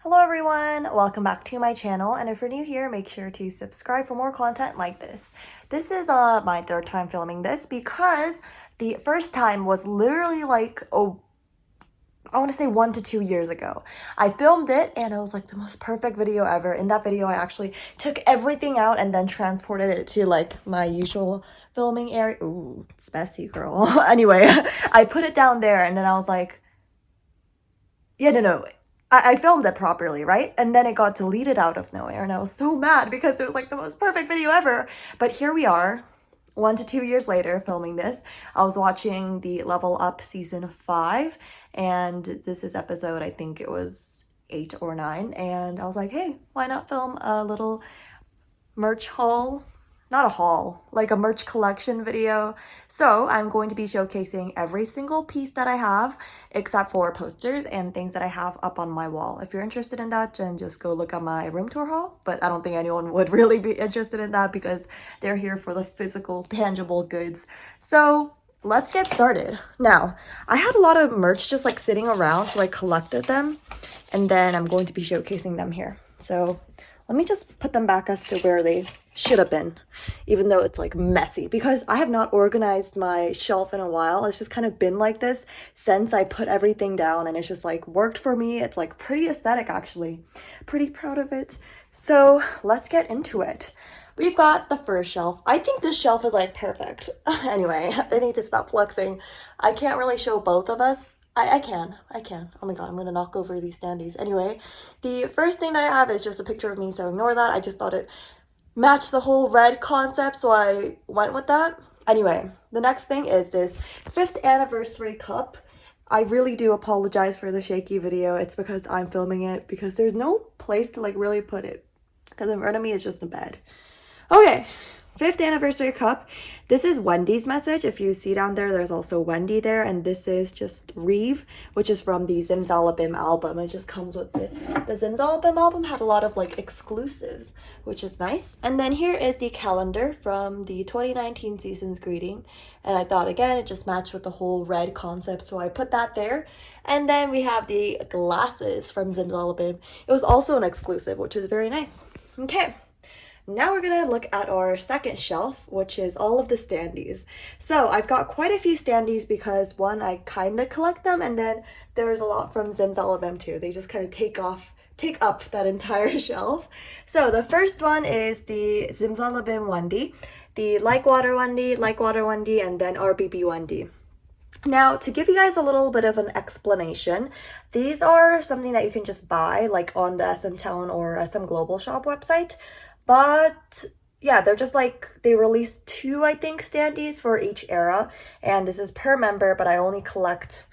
Hello everyone, welcome back to my channel, and if you're new here, make sure to subscribe for more content like this. This is my third time filming this because the first time was literally like, I want to say 1 to 2 years ago. I filmed it and it was like the most perfect video ever. In that video, I actually took everything out and then transported it to like my usual filming area. Ooh, it's messy, girl. Anyway, I put it down there and then I was like, yeah, no. I filmed it properly, right? And then it got deleted out of nowhere, and I was so mad because it was like the most perfect video ever. But here we are, 1 to 2 years later, filming this. I was watching the Level Up season 5, and this is episode, I think it was 8 or 9, and I was like, hey, why not film a little merch haul? Not a haul, like a merch collection video. So I'm going to be showcasing every single piece that I have, except for posters and things that I have up on my wall. If you're interested in that, then just go look at my room tour haul. But I don't think anyone would really be interested in that because they're here for the physical, tangible goods. So let's get started. Now, I had a lot of merch just like sitting around, so I collected them, and then I'm going to be showcasing them here. So let me just put them back as to where they should have been, even though it's like messy because I have not organized my shelf in a while. It's just kind of been like this since I put everything down, and it's just like worked for me. It's like pretty aesthetic, actually. Pretty proud of it. So let's get into it. We've got the first shelf. I think this shelf is like perfect. Anyway, I need to stop flexing. I can't really show both of us. I can. Oh my god, I'm gonna knock over these standees. Anyway, the first thing that I have is just a picture of me, so ignore that. I just thought it matched the whole red concept, so I went with that. Anyway, the next thing is this 5th anniversary cup. I really do apologize for the shaky video. It's because I'm filming it because there's no place to like really put it because in front of me is just a bed. Okay, 5th anniversary cup. This is Wendy's message. If you see down there, there's also Wendy there, and this is just Reeve, which is from the Zimzalabim album. It just comes with it. The Zimzalabim album had a lot of like exclusives, which is nice. And then here is the calendar from the 2019 season's greeting, and I thought again it just matched with the whole red concept, so I put that there. And then we have the glasses from Zimzalabim. It was also an exclusive, which is very nice. Okay. Now we're gonna look at our second shelf, which is all of the standees. So I've got quite a few standees because one, I kind of collect them, and then there's a lot from Zimzalabim too. They just kind of take up that entire shelf. So the first one is the Zimzalabim Wendy, the Like Water Wendy, and then RBB Wendy. Now, to give you guys a little bit of an explanation, these are something that you can just buy like on the SM Town or SM Global Shop website. But yeah, they're just like, they released 2, I think, standees for each era, and this is per member, but I don't really collect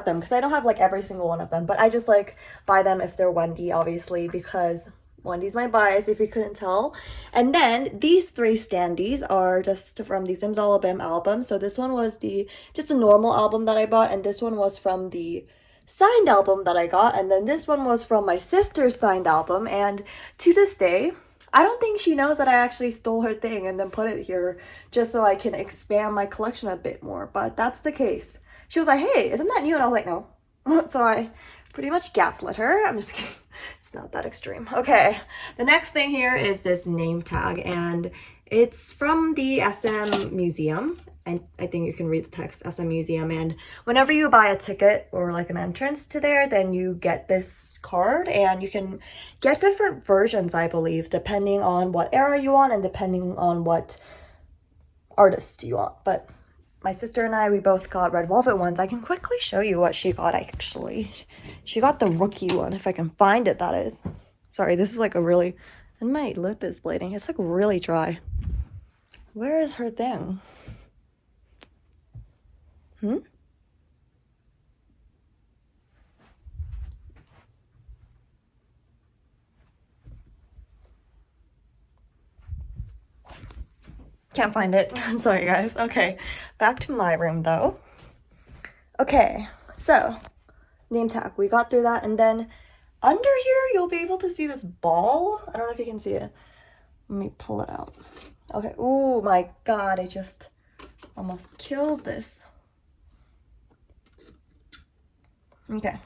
them because I don't have like every single one of them, but I just like buy them if they're Wendy, obviously, because Wendy's my bias, if you couldn't tell. And then these 3 standees are just from the Zimzalabim album. So this one was just a normal album that I bought, and this one was from the signed album that I got, and then this one was from my sister's signed album. And to this day, I don't think she knows that I actually stole her thing and then put it here just so I can expand my collection a bit more, but that's the case. She was like, hey, isn't that new? And I was like, no. So I pretty much gaslit her. I'm just kidding. It's not that extreme. Okay, the next thing here is this name tag, and it's from the SM Museum. And I think you can read the text, SM Museum, and whenever you buy a ticket or like an entrance to there, then you get this card, and you can get different versions, I believe, depending on what era you want and depending on what artist you want. But my sister and I, we both got red velvet ones. I can quickly show you what she got, actually. She got the rookie one, if I can find it, that is. Sorry, this is like a really, and my lip is bleeding. It's like really dry. Where is her thing? Can't find it. Sorry, guys. Okay, back to my room, though. Okay, so name tag. We got through that, and then under here, you'll be able to see this ball. I don't know if you can see it. Let me pull it out. Okay. Oh my god, I just almost killed this. Okay.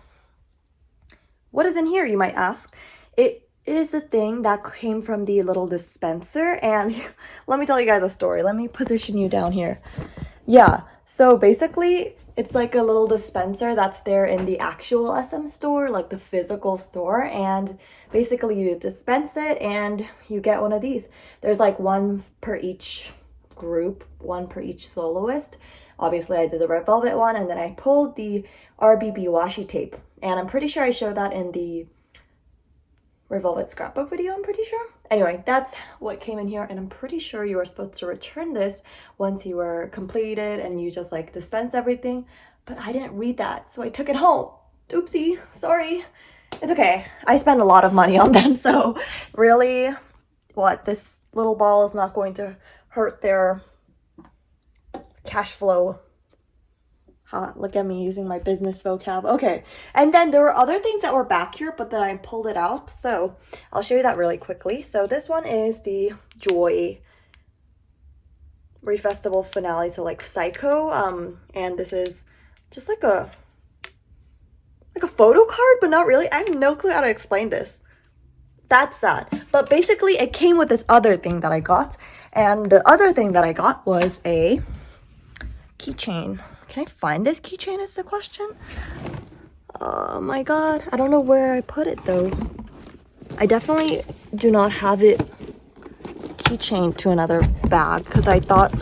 What is in here, you might ask? It is a thing that came from the little dispenser, and let me tell you guys a story. Let me position you down here. Yeah, so basically it's like a little dispenser that's there in the actual SM store, like the physical store, and basically you dispense it and you get one of these. There's like one per each group, one per each soloist. Obviously I did the red velvet one, and then I pulled the RBB washi tape, and I'm pretty sure I showed that in the red velvet scrapbook video, I'm pretty sure. Anyway, that's what came in here, and I'm pretty sure you were supposed to return this once you were completed and you just like dispense everything, but I didn't read that, so I took it home. Oopsie, sorry. It's okay. I spend a lot of money on them, so really, what, this little ball is not going to hurt their cash flow. Look at me using my business vocab. Okay, and then there were other things that were back here, but then I pulled it out, so I'll show you that really quickly. So this one is the Joy Refestival Finale, so like Psycho, and this is just like a photo card, but not really. I have no clue how to explain this. That's that. But basically, it came with this other thing that I got, and the other thing that I got was a keychain. Can I find this keychain is the question? Oh my god. I don't know where I put it though. I definitely do not have it keychained to another bag because I thought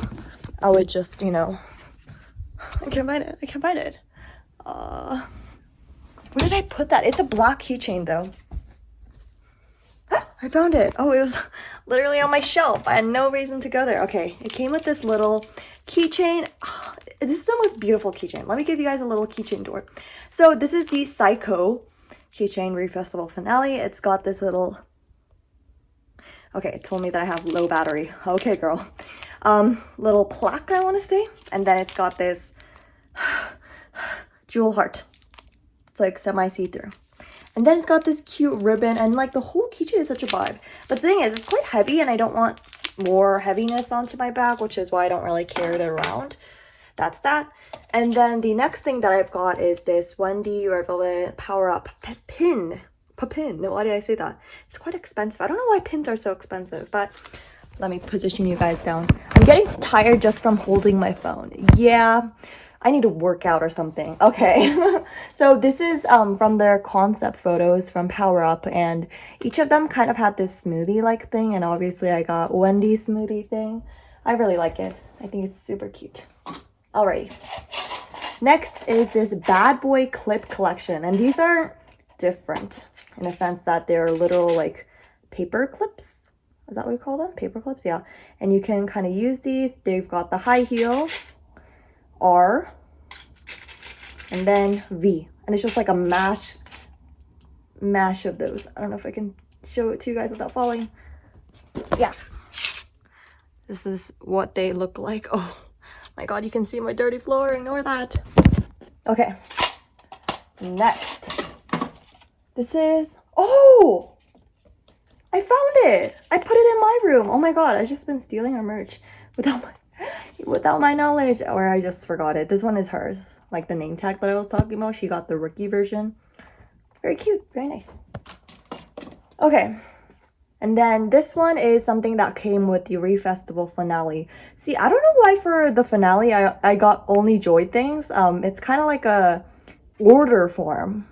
I would just, you know... I can't find it. I can't find it. Where did I put that? It's a black keychain though. I found it. Oh, it was literally on my shelf. I had no reason to go there. Okay, it came with this little keychain. Oh, this is the most beautiful keychain. Let me give you guys a little keychain tour. So this is the Psycho keychain Refestival Finale. It's got this little... Okay, it told me that I have low battery. Okay, girl. Little plaque, I want to say. And then it's got this jewel heart. It's like semi-see-through. And then it's got this cute ribbon, and like the whole keychain is such a vibe. But the thing is, it's quite heavy, and I don't want more heaviness onto my bag, which is why I don't really carry it around. That's that. And then the next thing that I've got is this Wendy Red Velvet Power Up pin. Pin. No, why did I say that? It's quite expensive. I don't know why pins are so expensive, but let me position you guys down. I'm getting tired just from holding my phone. Yeah, I need to work out or something. Okay. So this is from their concept photos from Power Up, and each of them kind of had this smoothie like thing, and obviously I got Wendy's smoothie thing. I really like it. I think it's super cute. Alrighty. Next is this Bad Boy clip collection, and these are different in a sense that they're literal like paper clips. Is that what we call them? Paper clips, yeah. And you can kind of use these. They've got the high heel, R, and then V. And it's just like a mash of those. I don't know if I can show it to you guys without falling. Yeah. This is what they look like. Oh my god, you can see my dirty floor. Ignore that. Okay. Next. This is... Oh! I found it! I put it in my room. Oh my god, I've just been stealing her merch without my knowledge, or I just forgot it. This one is hers. Like the name tag that I was talking about. She got the rookie version. Very cute. Very nice. Okay. And then this one is something that came with the Refestival Finale. See, I don't know why for the finale I got only Joy things. It's kind of like a order form.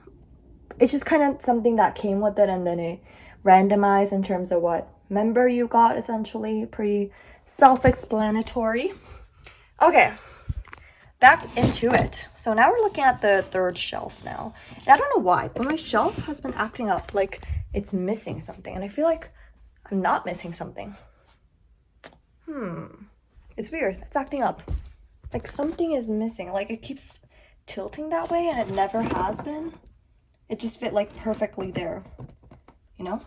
It's just kind of something that came with it, and then it randomized in terms of what member you got, essentially. Pretty self-explanatory. Okay, back into it. So now we're looking at the third shelf now. And I don't know why, but my shelf has been acting up like it's missing something. And I feel like I'm not missing something. It's weird. It's acting up. Like something is missing. Like it keeps tilting that way, and it never has been. It just fit like perfectly there. You know?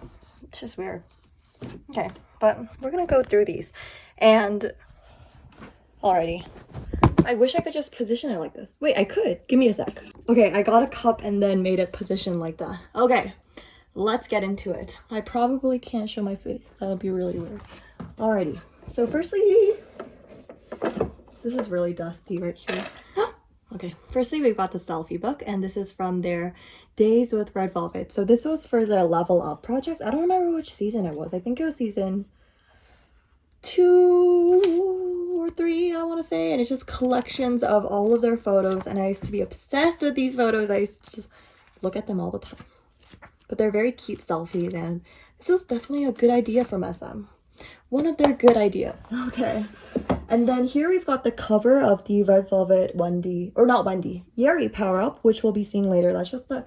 It's just weird. Okay, but we're gonna go through these. And alrighty. I wish I could just position it like this. Wait, I could. Give me a sec. Okay, I got a cup and then made it position like that. Okay, let's get into it. I probably can't show my face. That would be really weird. Alrighty. So firstly, this is really dusty right here. Okay, firstly we've got the Selfie Book, and this is from their Days with Red Velvet. So this was for their Level Up project. I don't remember which season it was. I think it was season 2 or 3, I want to say. And it's just collections of all of their photos. And I used to be obsessed with these photos. I used to just look at them all the time. But they're very cute selfies, and this was definitely a good idea from SM. One of their good ideas. Okay. And then here we've got the cover of the Red Velvet Wendy, or not Wendy, Yeri Power Up, which we'll be seeing later. That's just the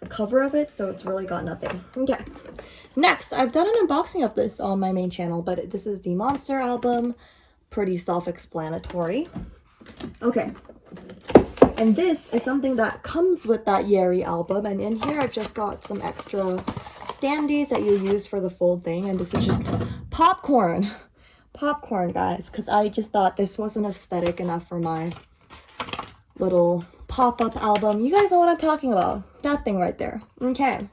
cover of it, so it's really got nothing. Okay. Next, I've done an unboxing of this on my main channel, but this is the Monster album. Pretty self-explanatory. Okay. And this is something that comes with that Yeri album, and in here I've just got some extra Standees that you use for the full thing, and this is just popcorn, guys, because I just thought this wasn't aesthetic enough for my little pop-up album. You guys know what I'm talking about, that thing right there. Okay,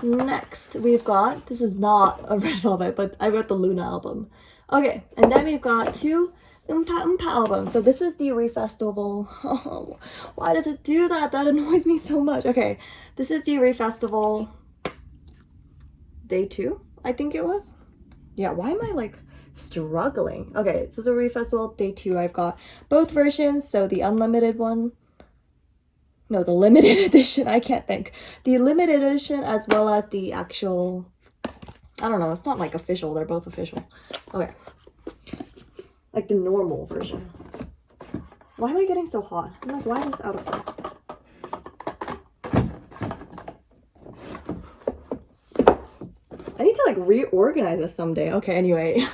next we've got, this is not a Red Velvet, but I got the Luna album. Okay, and then we've got two albums. So this is the Refestival. Oh, why does it do that? That annoys me so much. Okay, this is the Refestival Day 2, I think it was. Yeah, why am I like struggling? Okay, this is a Refestival Day 2. I've got both versions, so the unlimited one, no, the limited edition, I can't think. The limited edition as well as the actual, I don't know, it's not like official, they're both official. Okay, like the normal version. Why am I getting so hot? I'm like, why is this out of place? I need to like reorganize this someday. Okay, anyway,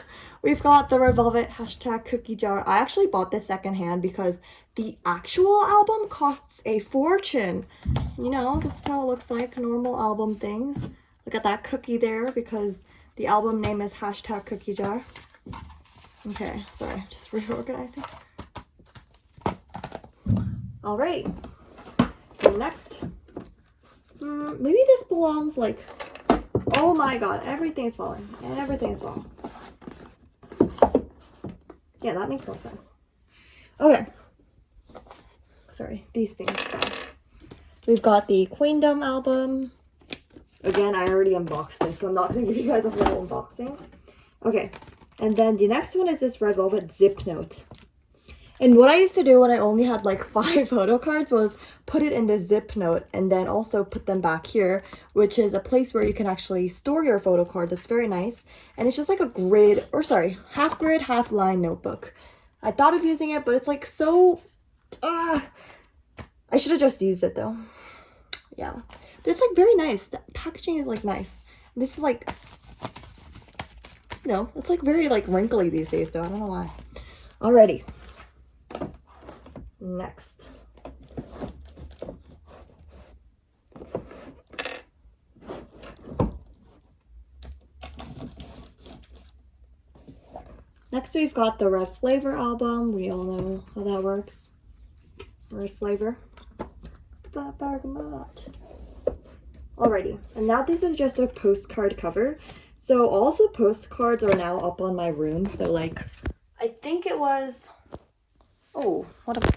we've got the Red Velvet hashtag cookie jar. I actually bought this secondhand because the actual album costs a fortune. You know, this is how it looks like, normal album things. Look at that cookie there because the album name is hashtag cookie jar. Okay, sorry, just reorganizing. Alright, next. Maybe this belongs like, oh my god, everything's falling. Everything's falling. Yeah, that makes more sense. Okay. Sorry, these things fell. We've got the Queendom album. Again, I already unboxed this, so I'm not going to give you guys a full unboxing. Okay, and then the next one is this Red Velvet Zip Note. And what I used to do when I only had like 5 photo cards was put it in the zip note and then also put them back here, which is a place where you can actually store your photo cards. It's very nice. And it's just like a grid, or sorry, half grid, half line notebook. I thought of using it, but it's like so, I should have just used it though. Yeah, but it's like very nice. The packaging is like nice. This is like, you know, it's like very like wrinkly these days though. I don't know why. Alrighty. Next. Next we've got the Red Flavor album. We all know how that works. Red Flavor. Bergamot. Alrighty, and now this is just a postcard cover. So all of the postcards are now up on my room. So like, I think it was, oh, what a,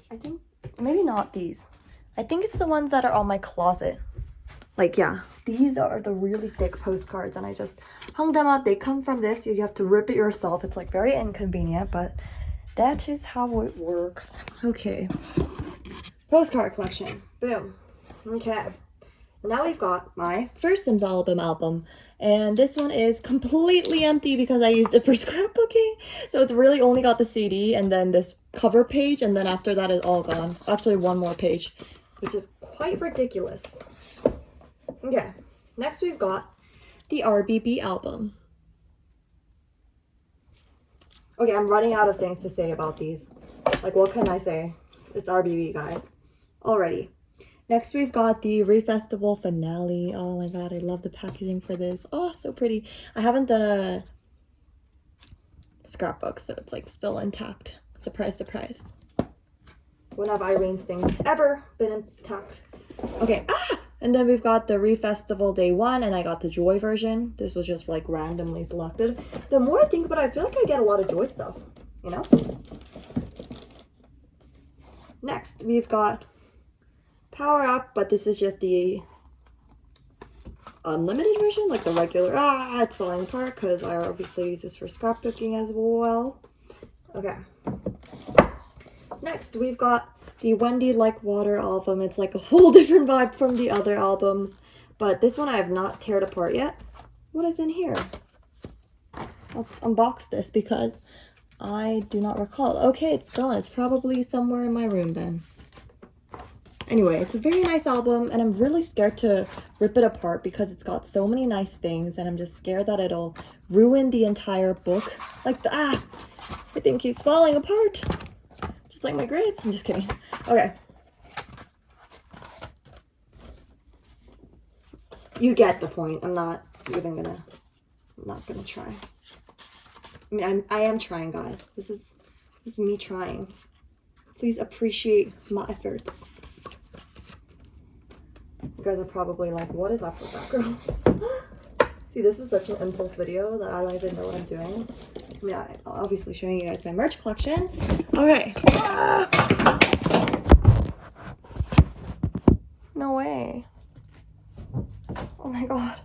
I think, maybe not these. I think it's the ones that are on my closet. Like, yeah, these are the really thick postcards and I just hung them up. They come from this. You have to rip it yourself. It's like very inconvenient, but that is how it works. Okay. Postcard collection. Boom. Okay. Now we've got my first Sims album. And this one is completely empty because I used it for scrapbooking. So it's really only got the CD and then this cover page. And then after that is all gone. Actually, one more page, which is quite ridiculous. Okay. Next we've got the RBB album. Okay, I'm running out of things to say about these. Like, what can I say? It's RBB, guys. Alrighty. Next, we've got the Refestival Finale. Oh my god, I love the packaging for this. Oh, so pretty. I haven't done a scrapbook, so it's like still intact. Surprise, surprise. One of Irene's things ever been intact. Okay, and then we've got the Refestival Day 1, and I got the Joy version. This was just like randomly selected. The more I think about it, I feel like I get a lot of Joy stuff. you know? Next, we've got Power Up, but this is just the unlimited version, like the regular. It's falling apart because I obviously use this for scrapbooking as well. Okay. Next, we've got the Wendy Like Water album. It's like a whole different vibe from the other albums, but this one I have not teared apart yet. What is in here? Let's unbox this because I do not recall. Okay, it's gone. It's probably somewhere in my room then. Anyway, it's a very nice album, and I'm really scared to rip it apart because it's got so many nice things, and I'm just scared that it'll ruin the entire book. Like, everything keeps falling apart. Just like my grades. I'm just kidding. Okay. You get the point. I'm not gonna try. I mean, I am trying, guys. This is me trying. Please appreciate my efforts. You guys are probably like, what is up with that girl? See, this is such an impulse video that I don't even know what I'm doing. I mean, I'm obviously showing you guys my merch collection. Okay. No way. Oh my god.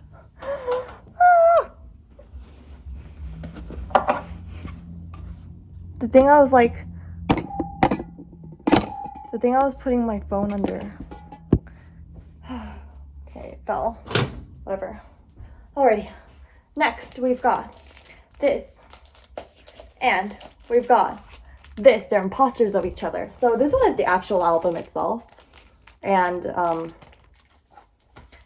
The thing I was putting my phone under. Okay, it fell. Whatever. Alrighty. Next, we've got this. And we've got this. They're imposters of each other. So this one is the actual album itself. And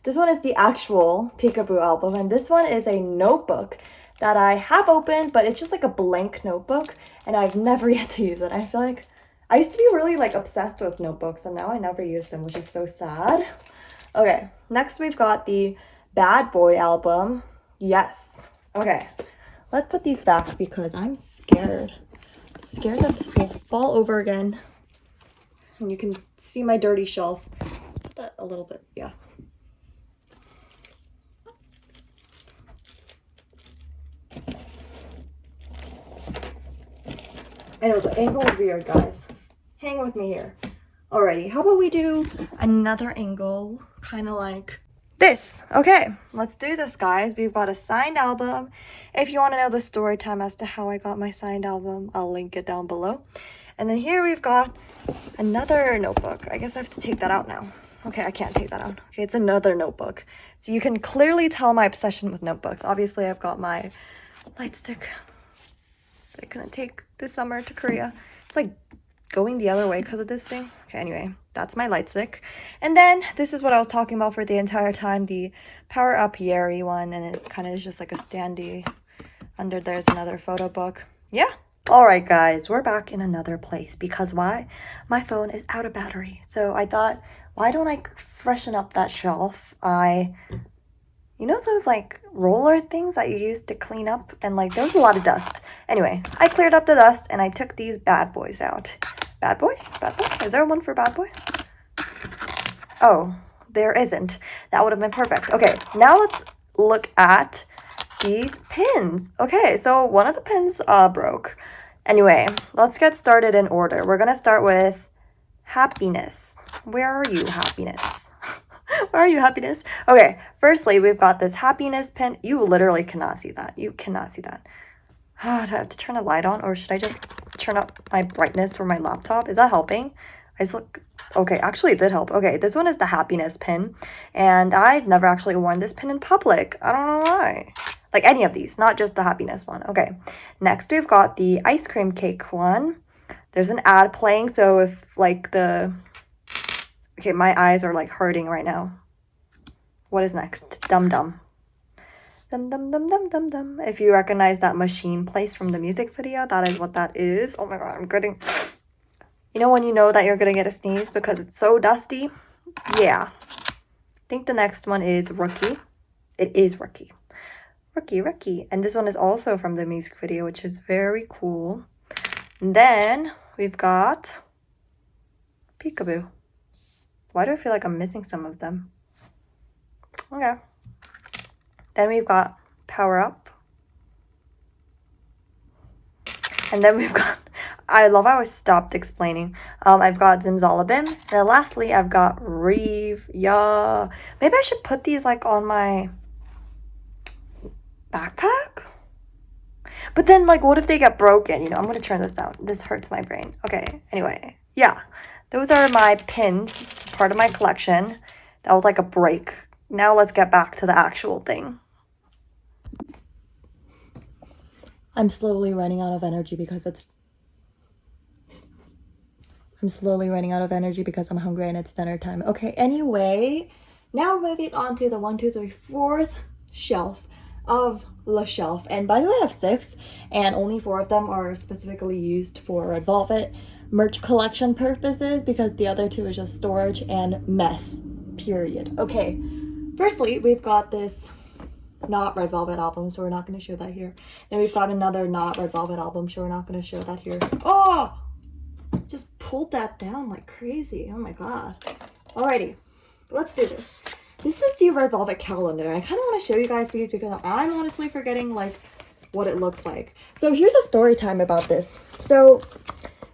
this one is the actual Peekaboo album. And this one is a notebook that I have opened, but it's just like a blank notebook. And I've never yet to use it. I feel like I used to be really like obsessed with notebooks, and now I never use them, which is so sad. Okay, next we've got the Bad Boy album. Yes. Okay, let's put these back because I'm scared. I'm scared that this will fall over again. And you can see my dirty shelf. Let's put that a little bit, yeah. I know the angle is weird, guys. Hang with me here. Alrighty, how about we do another angle, kind of like this. Okay, let's do this, guys. We've got a signed album. If you want to know the story time as to how I got my signed album, I'll link it down below. And then here we've got another notebook. I guess I have to take that out now. Okay, I can't take that out. Okay, it's another notebook. So you can clearly tell my obsession with notebooks. Obviously, I've got my light stick that I couldn't take this summer to Korea. It's like going the other way because of this thing. Okay, anyway, that's my light stick. And then this is what I was talking about for the entire time, the Power Up Yeri one, and it kind of is just like a standee. Under there's another photo book. Yeah. All right, guys, we're back in another place because why? My phone is out of battery. So I thought, why don't I freshen up that shelf? You know those like roller things that you use to clean up, and like there was a lot of dust. Anyway, I cleared up the dust and I took these bad boys out. Bad boy? Bad boy? Is there one for bad boy? Oh, there isn't. That would have been perfect. Okay, now let's look at these pins. Okay, so one of the pins broke. Anyway, let's get started in order. We're gonna start with happiness. Where are you, happiness? Where are you, happiness? Okay, firstly, we've got this happiness pin. You literally cannot see that. You cannot see that. Do I have to turn the light on, or should I just turn up my brightness for my laptop? Is that helping? I just look... Okay, actually it did help. Okay, this one is the happiness pin, and I've never actually worn this pin in public. I don't know why. Like any of these, not just the happiness one. Okay, next we've got the ice cream cake one. There's an ad playing, so if like the... Okay, my eyes are like hurting right now. What is next? Dum Dum. Dum Dum Dum Dum Dum Dum. If you recognize that machine place from the music video, that is what that is. Oh my god, I'm getting... You know when you know that you're gonna get a sneeze because it's so dusty? Yeah. I think the next one is Rookie. It is Rookie. Rookie. And this one is also from the music video, which is very cool. And then we've got Peekaboo. Why do I feel like I'm missing some of them? Okay. Then we've got Power Up. And then we've got I love how I stopped explaining. I've got Zimzalabim. Then lastly, I've got Reeve. Yeah. Maybe I should put these like on my backpack? But then like what if they get broken? You know, I'm gonna turn this down. This hurts my brain. Okay, anyway. Yeah. Those are my pins. It's part of my collection. That was like a break. Now let's get back to the actual thing. I'm slowly running out of energy because I'm hungry and it's dinner time. Okay, anyway, now we're moving on to the 1, 2, 3, 4th shelf of the shelf. And by the way, I have 6, and only 4 of them are specifically used for Red Velvet merch collection purposes because the other 2 is just storage and mess, period. Okay, firstly, we've got this not Red Velvet album, so we're not going to show that here. Then we've got another not Red Velvet album, so we're not going to show that here. Oh! Just pulled that down like crazy. Oh my god. Alrighty, let's do this. This is the Red Velvet calendar. I kind of want to show you guys these because I'm honestly forgetting like what it looks like. So here's a story time about this. So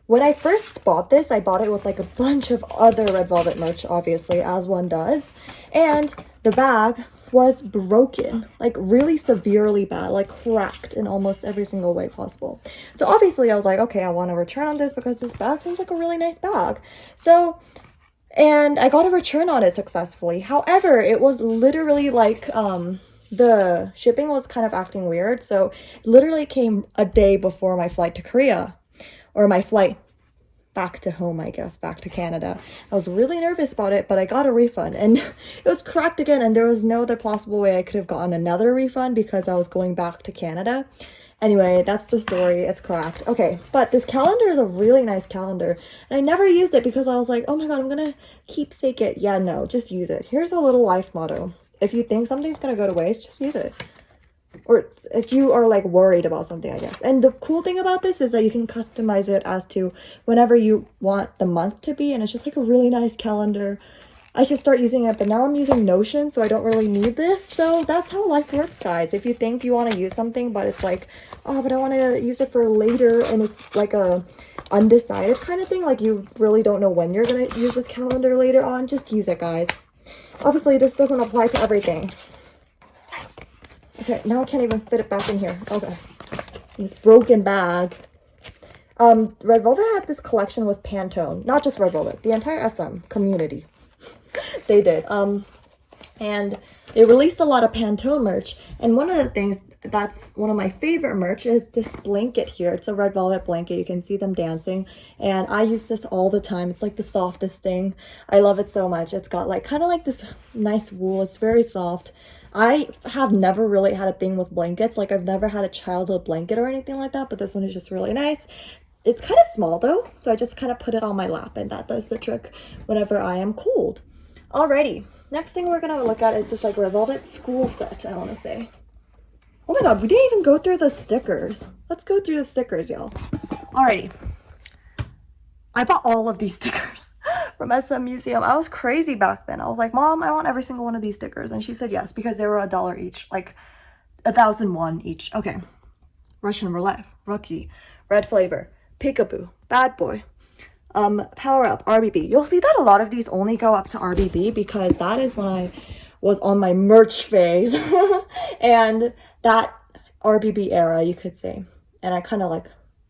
when I first bought this, I bought it with like a bunch of other Red Velvet merch, obviously, as one does. And the bag was broken, like really severely bad, like cracked in almost every single way possible. So obviously I was like, okay, I want to return on this because this bag seems like a really nice bag. So, and I got a return on it successfully. However, it was literally like, the shipping was kind of acting weird. So it literally came a day before my flight to Korea, or my flight back to home, I guess, back to Canada. I was really nervous about it, but I got a refund and it was cracked again, and there was no other possible way I could have gotten another refund because I was going back to Canada. Anyway, that's the story. It's cracked. Okay, but this calendar is a really nice calendar, and I never used it because I was like, oh my god, I'm gonna keepsake it. Yeah, no, just use it. Here's a little life motto. If you think something's gonna go to waste, just use it. Or if you are like worried about something, I guess. And the cool thing about this is that you can customize it as to whenever you want the month to be, and it's just like a really nice calendar. I should start using it, but now I'm using Notion, so I don't really need this. So that's how life works, guys. If you think you want to use something, but it's like, oh, but I want to use it for later, and it's like a undecided kind of thing, like you really don't know when you're gonna use this calendar later on, just use it, guys. Obviously, this doesn't apply to everything. Okay, now I can't even fit it back in here. Okay. This broken bag. Red Velvet had this collection with Pantone. Not just Red Velvet, the entire SM community. They did. And they released a lot of Pantone merch. And one of the things that's one of my favorite merch is this blanket here. It's a Red Velvet blanket. You can see them dancing. And I use this all the time. It's like the softest thing. I love it so much. It's got like kind of like this nice wool. It's very soft. I have never really had a thing with blankets. Like I've never had a childhood blanket or anything like that, but this one is just really nice. It's kind of small though, so I just kind of put it on my lap, and that does the trick whenever I am cold. Alrighty, next thing we're gonna look at is this like Red Velvet school set, I want to say. Oh my god, we didn't even go through the stickers. Let's go through the stickers, y'all. Alrighty. I bought all of these stickers from SM Museum. I was crazy back then. I was like, Mom, I want every single one of these stickers. And she said yes, because they were $1 each, like 1,001 each. Okay. Russian Roulette, Rookie, Red Flavor, Peekaboo, Bad Boy, Power Up, RBB. You'll see that a lot of these only go up to RBB because that is when I was on my merch phase. And that RBB era, you could say. And I kind of like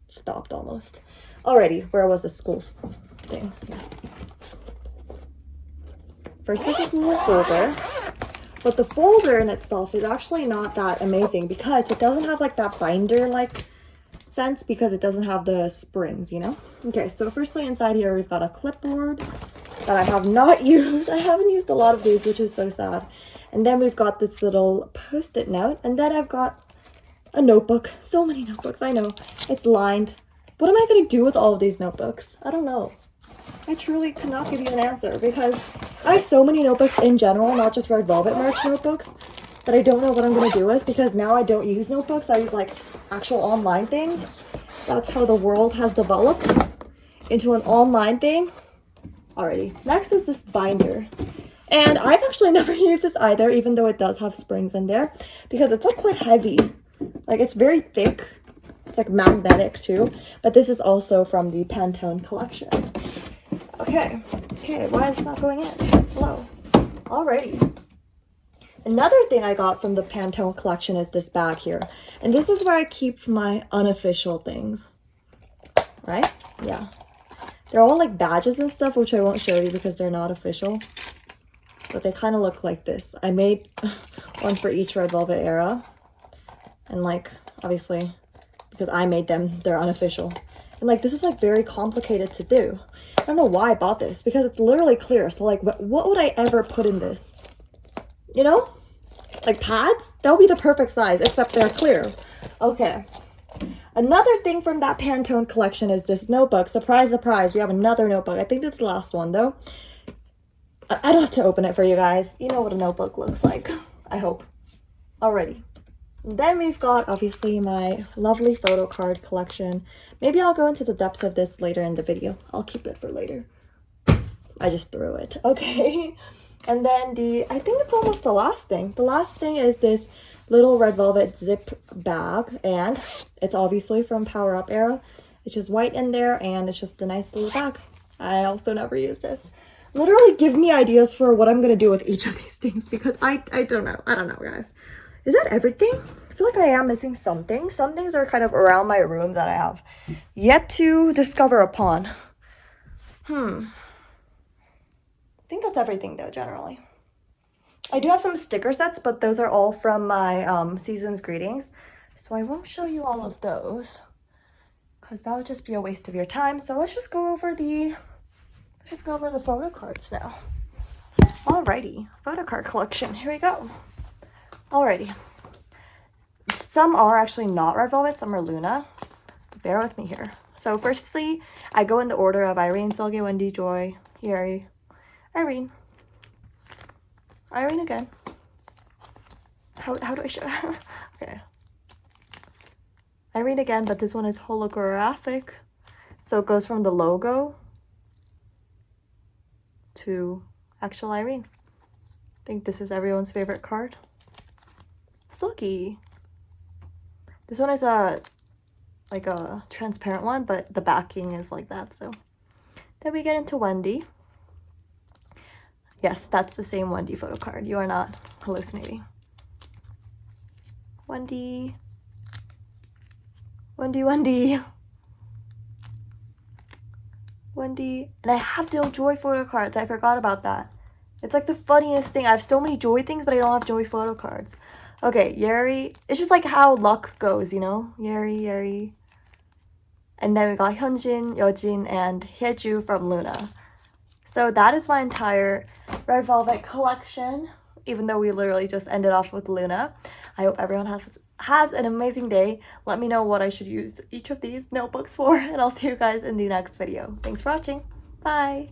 stopped almost. Alrighty, where was the school thing? Yeah. First is this little folder, but the folder in itself is actually not that amazing because it doesn't have like that binder like sense because it doesn't have the springs, you know? Okay, so firstly inside here we've got a clipboard that I have not used. I haven't used a lot of these, which is so sad. And then we've got this little post-it note, and then I've got a notebook. So many notebooks, I know. It's lined. What am I going to do with all of these notebooks? I don't know. I truly could not give you an answer because I have so many notebooks in general, not just Red Velvet merch notebooks, that I don't know what I'm going to do with because now I don't use notebooks. I use like actual online things. That's how the world has developed into an online thing. Alrighty, next is this binder. And I've actually never used this either, even though it does have springs in there, because it's like quite heavy. Like it's very thick. It's like magnetic too, but this is also from the Pantone collection. Okay, why is it not going in? Hello. Alrighty. Another thing I got from the Pantone collection is this bag here. And this is where I keep my unofficial things. Right? Yeah. They're all like badges and stuff, which I won't show you because they're not official. But they kind of look like this. I made one for each Red Velvet era. And like, obviously, because I made them, they're unofficial. And like, this is like very complicated to do. I don't know why I bought this because it's literally clear. So like, what would I ever put in this? You know? Like pads? That would be the perfect size, except they're clear. Okay. Another thing from that Pantone collection is this notebook. Surprise, surprise. We have another notebook. I think that's the last one, though. I don't have to open it for you guys. You know what a notebook looks like. I hope. Alrighty. Then we've got, obviously, my lovely photo card collection. Maybe I'll go into the depths of this later in the video. I'll keep it for later. I just threw it. Okay. And then I think it's almost the last thing. The last thing is this little Red Velvet zip bag. And it's obviously from Power Up era. It's just white in there and it's just a nice little bag. I also never use this. Literally give me ideas for what I'm going to do with each of these things because I don't know. I don't know, guys. Is that everything? I feel like I am missing something. Some things are kind of around my room that I have yet to discover upon. I think that's everything though, generally. I do have some sticker sets, but those are all from my season's greetings. So I won't show you all of those because that would just be a waste of your time. So let's just go over the photo cards now. Alrighty, photo card collection. Here we go. Alrighty. Some are actually not Red Velvet, some are Luna. Bear with me here. So firstly, I go in the order of Irene, Selfie, Wendy, Joy, Yeri, Irene. Irene again. How do I show? Okay. Irene again, but this one is holographic. So it goes from the logo to actual Irene. I think this is everyone's favorite card. Silky. This one is like a transparent one, but the backing is like that. So then we get into Wendy. Yes, that's the same Wendy photo card. You are not hallucinating. Wendy. Wendy, Wendy. Wendy. And I have no Joy photo cards. I forgot about that. It's like the funniest thing. I have so many Joy things, but I don't have Joy photo cards. Okay, Yeri. It's just like how luck goes, you know? Yeri. And then we got Hyunjin, Yeojin, and Hyeju from Luna. So that is my entire Red Velvet collection, even though we literally just ended off with Luna. I hope everyone has an amazing day. Let me know what I should use each of these notebooks for, and I'll see you guys in the next video. Thanks for watching. Bye!